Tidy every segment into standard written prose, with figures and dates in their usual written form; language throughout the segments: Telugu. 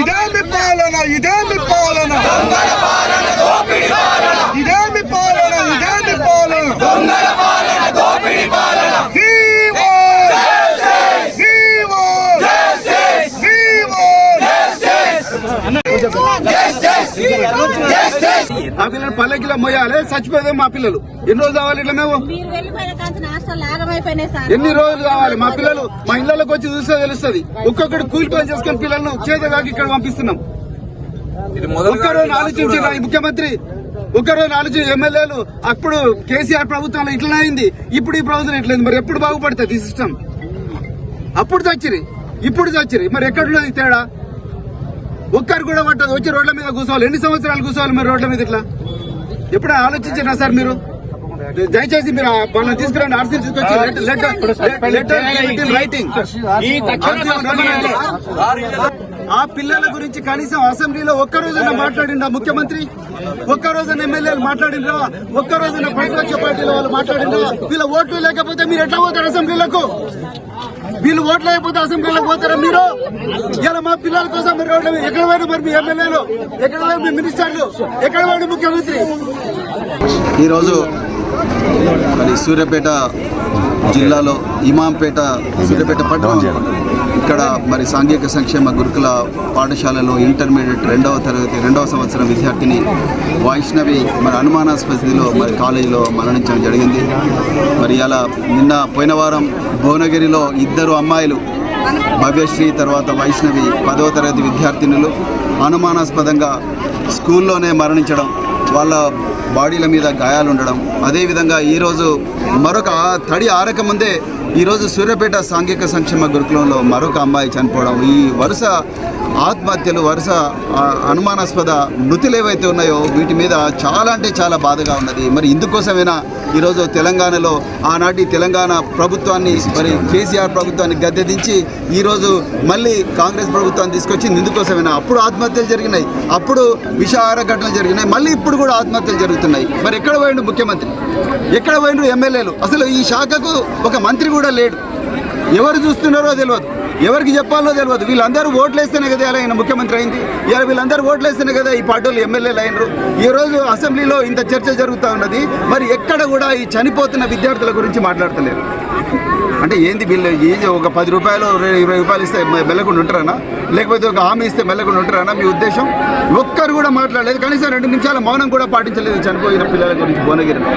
ఇదేమి పాలన ఇదేమి పాలన ఇదేమి పాలన ఇదేమి పాలన మా పిల్లలు పల్లెకిలో మొయ్యాలి, చచ్చిపోతే మా పిల్లలు ఎన్ని రోజులు కావాలి? ఇట్లా మేము ఎన్ని రోజులు కావాలి? మా పిల్లలు మా ఇళ్లలోకి వచ్చి చూస్తే తెలుస్తుంది. ఒక్కొక్కటి కూలి పని చేసుకుని పిల్లలను చేతగాకి ఇక్కడ పంపిస్తున్నాం. ఒక్కరోజు ఆలోచించిన ఈ ముఖ్యమంత్రి, ఒక్కరోజు ఆలోచించి ఎమ్మెల్యేలు అప్పుడు కేసీఆర్ ప్రభుత్వంలో ఇట్లనే అయింది, ఇప్పుడు ఈ ప్రభుత్వం ఇట్లేదు. మరి ఎప్పుడు బాగుపడుతుంది ఈ సిస్టమ్? అప్పుడు చచ్చిరి, ఇప్పుడు చచ్చిరి. మరి ఎక్కడున్నది తేడా? ఒక్కరు కూడా పట్టదు. వచ్చి రోడ్ల మీద కూర్చోవాలి. ఎన్ని సంవత్సరాలు కూర్చోవాలి మరి రోడ్ల మీద? ఇట్లా ఎప్పుడు ఆలోచించారా సార్ మీరు? దయచేసి మీరు వాళ్ళని తీసుకురండి, ఆర్సీ తీసుకొచ్చి రైటింగ్. ఆ పిల్లల గురించి కనీసం అసెంబ్లీలో ఒక్కరోజైనా మాట్లాడిండా ముఖ్యమంత్రి? ఒక్కరోజైనా ఎమ్మెల్యేలు మాట్లాడిండ్రా? ఒక్కరోజైనా ప్రతిపక్ష పార్టీల వాళ్ళు మాట్లాడిండ్రా? వీళ్ళ ఓట్లు లేకపోతే మీరు ఎట్లా పోతారు అసెంబ్లీలకు? వీళ్ళు ఓట్లు లేకపోతే అసెంబ్లీలోకి పోతారా మీరు? ఇలా మా పిల్లల కోసం మీరు ఎక్కడ పోయినా మరి మీ ఎమ్మెల్యేలు, ఎక్కడ పోయిన మీ మినిస్టర్లు, ఎక్కడ పోయిన ముఖ్యమంత్రి? ఈరోజు మరి సూర్యాపేట జిల్లాలో ఇమాంపేట సూర్యాపేట పట్టణం ఇక్కడ మరి సాంఘిక సంక్షేమ గురుకుల పాఠశాలలో ఇంటర్మీడియట్ రెండవ సంవత్సరం విద్యార్థిని వైష్ణవి మరి అనుమానాస్పదిలో మరి కాలేజీలో మరణించడం జరిగింది. మరి అలా నిన్న పోయిన వారం భువనగిరిలో ఇద్దరు అమ్మాయిలు భవ్యశ్రీ తర్వాత వైష్ణవి 10వ తరగతి విద్యార్థినులు అనుమానాస్పదంగా స్కూల్లోనే మరణించడం, వాళ్ళ బాడీల మీద గాయాలు ఉండడం. అదేవిధంగా ఈరోజు మరొక తడి ఆరక ముందే ఈరోజు సూర్యాపేట సాంఘిక సంక్షేమ గురుకులంలో మరొక అమ్మాయి చనిపోవడం, ఈ వరుస ఆత్మహత్యలు, వరుస అనుమానాస్పద మృతులు ఏవైతే ఉన్నాయో వీటి మీద చాలా అంటే చాలా బాధగా ఉన్నది. మరి ఇందుకోసమైనా ఈరోజు తెలంగాణలో ఆనాటి తెలంగాణ ప్రభుత్వాన్ని మరి కేసీఆర్ ప్రభుత్వాన్ని గద్దెదించి ఈరోజు మళ్ళీ కాంగ్రెస్ ప్రభుత్వాన్ని తీసుకొచ్చింది. ఇందుకోసమైనా అప్పుడు ఆత్మహత్యలు జరిగినాయి, అప్పుడు విషాహార ఘటనలు జరిగినాయి, మళ్ళీ ఇప్పుడు కూడా ఆత్మహత్యలు జరుగుతున్నాయి. మరి ఎక్కడ పోయిండు ముఖ్యమంత్రి? ఎక్కడ పోయిండు ఎమ్మెల్యేలు? అసలు ఈ శాఖకు ఒక మంత్రి కూడా లేడు. ఎవరు చూస్తున్నారో తెలియదు, ఎవరికి చెప్పాలో తెలియదు. వీళ్ళందరూ ఓట్లు వేస్తేనే కదా ఇలా ఆయన ముఖ్యమంత్రి అయింది. ఇలా వీళ్ళందరూ ఓట్లు వేస్తేనే కదా ఈ పార్టీలు ఎమ్మెల్యేలు అయినరు. ఈరోజు అసెంబ్లీలో ఇంత చర్చ జరుగుతూ ఉన్నది, మరి ఎక్కడ కూడా ఈ చనిపోతున్న విద్యార్థుల గురించి మాట్లాడతలేరు. అంటే ఏంది వీళ్ళు ఒక 10 రూపాయలు 20 రూపాయలు ఇస్తే మెల్లకుండా ఉంటారనా? లేకపోతే ఒక హామీ ఇస్తే మెల్లకుండా ఉంటారనా మీ ఉద్దేశం? ఒక్కరు కూడా మాట్లాడలేదు, కనీసం 2 నిమిషాల మౌనం కూడా పాటించలేదు చనిపోయిన పిల్లల గురించి భువనగిరిలో.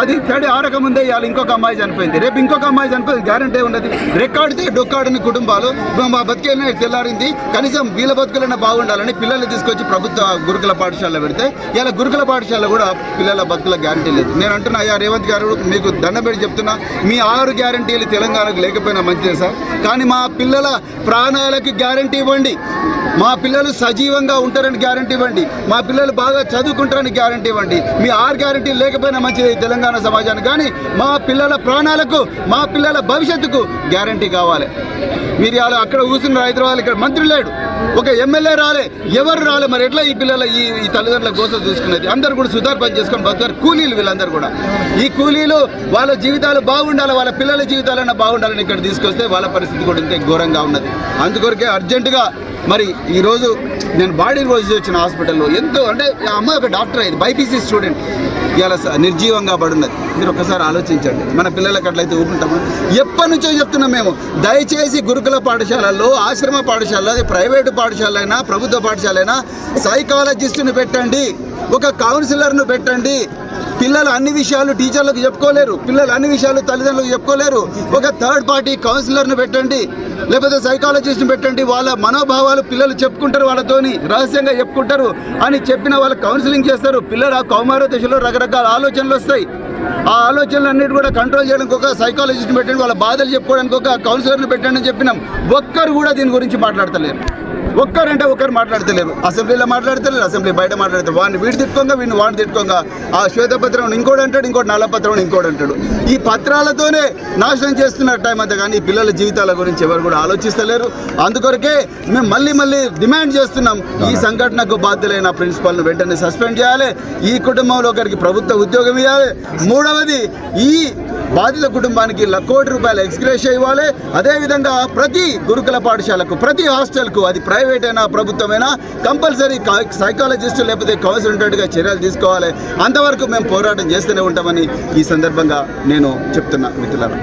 అది తడి ఆరక ముందే ఇవాళ ఇంకొక అమ్మాయి చనిపోయింది, రేపు ఇంకొక అమ్మాయి చనిపోయింది, గ్యారంటీ ఉన్నది. రెక్కాడితే డొక్కాడని కుటుంబాలు మా బతికేనే తెల్లారింది, కనీసం వీళ్ళ బతుకులైనా బాగుండాలని పిల్లల్ని తీసుకొచ్చి ప్రభుత్వ గురుకుల పాఠశాలలో పెడితే ఇలా గురుకుల పాఠశాల కూడా పిల్లల బతుకుల గ్యారంటీ లేదు. నేను అంటున్నా, అయ్యా రేవంత్ గారు మీకు దండం పెట్టి చెప్తున్నా, మీ 6 గ్యారంటీలు తెలంగాణకు లేకపోయినా మంచిదే సార్, కానీ మా పిల్లల ప్రాణాలకి గ్యారంటీ ఇవ్వండి. మా పిల్లలు సజీవంగా ఉంటారని గ్యారంటీ ఇవ్వండి. మా పిల్లలు బాగా చదువుకుంటారని గ్యారంటీ ఇవ్వండి. మీ 6 గ్యారంటీలు లేకపోయినా మంచిది తెలంగాణ సమాజానికి, కానీ మా పిల్లల ప్రాణాలకు, మా పిల్లల భవిష్యత్తుకు గ్యారంటీ కావాలి. మీరు అలా అక్కడ కూర్చున్నారు హైదరాబాద్, ఇక్కడ మంత్రి లేడు, ఒక ఎమ్మెల్యే రాలే, ఎవరు రాలే. మరి ఎట్లా ఈ పిల్లల ఈ తల్లిదండ్రుల కోసం చూసుకునేది? అందరూ కూడా సుధార్ పని చేసుకొని బతుకారు కూలీలు. వీళ్ళందరూ కూడా ఈ కూలీలు వాళ్ళ జీవితాలు బాగుండాలి, వాళ్ళ పిల్లల జీవితాలైనా బాగుండాలని ఇక్కడ తీసుకొస్తే వాళ్ళ పరిస్థితి కూడా ఇంతే ఘోరంగా ఉన్నది. అందుకొరకే అర్జెంటుగా మరి ఈరోజు నేను బాడీ రోజు వచ్చిన హాస్పిటల్లో ఎంతో అంటే ఆ అమ్మాయి ఒక డాక్టర్ అయింది, బైపీసీ స్టూడెంట్, ఇవాళ నిర్జీవంగా పడున్నది. మీరు ఒకసారి ఆలోచించండి, మన పిల్లలకి అట్లయితే ఊరుకుంటామా? ఎప్పటి నుంచో చెప్తున్నాం మేము, దయచేసి గురుకుల పాఠశాలల్లో, ఆశ్రమ పాఠశాలలో, అది ప్రైవేటు పాఠశాలైనా ప్రభుత్వ పాఠశాలైనా సైకాలజిస్టుని పెట్టండి, ఒక కౌన్సిలర్ను పెట్టండి. పిల్లలు అన్ని విషయాలు టీచర్లకు చెప్పుకోలేరు, పిల్లలు అన్ని విషయాలు తల్లిదండ్రులకు చెప్పుకోలేరు. ఒక థర్డ్ పార్టీ కౌన్సిలర్ను పెట్టండి, లేకపోతే సైకాలజిస్ట్ని పెట్టండి. వాళ్ళ మనోభావాలు పిల్లలు చెప్పుకుంటారు, వాళ్ళతోని రహస్యంగా చెప్పుకుంటారు అని చెప్పిన వాళ్ళు కౌన్సిలింగ్ చేస్తారు. పిల్లలు ఆ కౌమార దశలో రకరకాల ఆలోచనలు వస్తాయి. ఆ ఆలోచనలన్నిటి కూడా కంట్రోల్ చేయడానికి ఒక సైకాలజిస్ట్ని పెట్టండి, వాళ్ళ బాధలు చెప్పుకోవడానికి ఒక కౌన్సిలర్ని పెట్టండి అని చెప్పినాం. ఒక్కరు కూడా దీని గురించి మాట్లాడతలేరు. ఒక్కరంటే ఒకరు మాట్లాడతలేరు. అసెంబ్లీలో మాట్లాడతలేరు, అసెంబ్లీ బయట మాట్లాడతారు. వాడిని వీడు తిట్టుకోగా, వీడిని వాడిని తిట్టుకోగా, ఆ శ్వేతపత్రం ఇంకోటి అంటాడు, ఇంకోటి నల్లపత్రం ఇంకోటి అంటాడు. ఈ పత్రాలతోనే నాశనం చేస్తున్నారు టైం అంతా, కానీ ఈ పిల్లల జీవితాల గురించి ఎవరు కూడా ఆలోచిస్తలేరు. అందుకొరకే మేము మళ్ళీ డిమాండ్ చేస్తున్నాం, ఈ సంఘటనకు బాధ్యులైన ప్రిన్సిపాల్ను వెంటనే సస్పెండ్ చేయాలి, ఈ కుటుంబంలో ఒకరికి ప్రభుత్వ ఉద్యోగం ఇవ్వాలి. 3వది, ఈ బాధిత కుటుంబానికి ₹1 కోటి ఎక్స్గ్రేషియా ఇవ్వాలి. అదేవిధంగా ప్రతి గురుకుల పాఠశాలకు, ప్రతి హాస్టల్కు, అది ప్రైవేట్ అయినా ప్రభుత్వమైనా, కంపల్సరీ సైకాలజిస్ట్ లేకపోతే కౌన్సిలర్గా చర్యలు తీసుకోవాలి. అంతవరకు మేము పోరాటం చేస్తూనే ఉంటామని ఈ సందర్భంగా నేను చెప్తున్నా మిత్రులారా.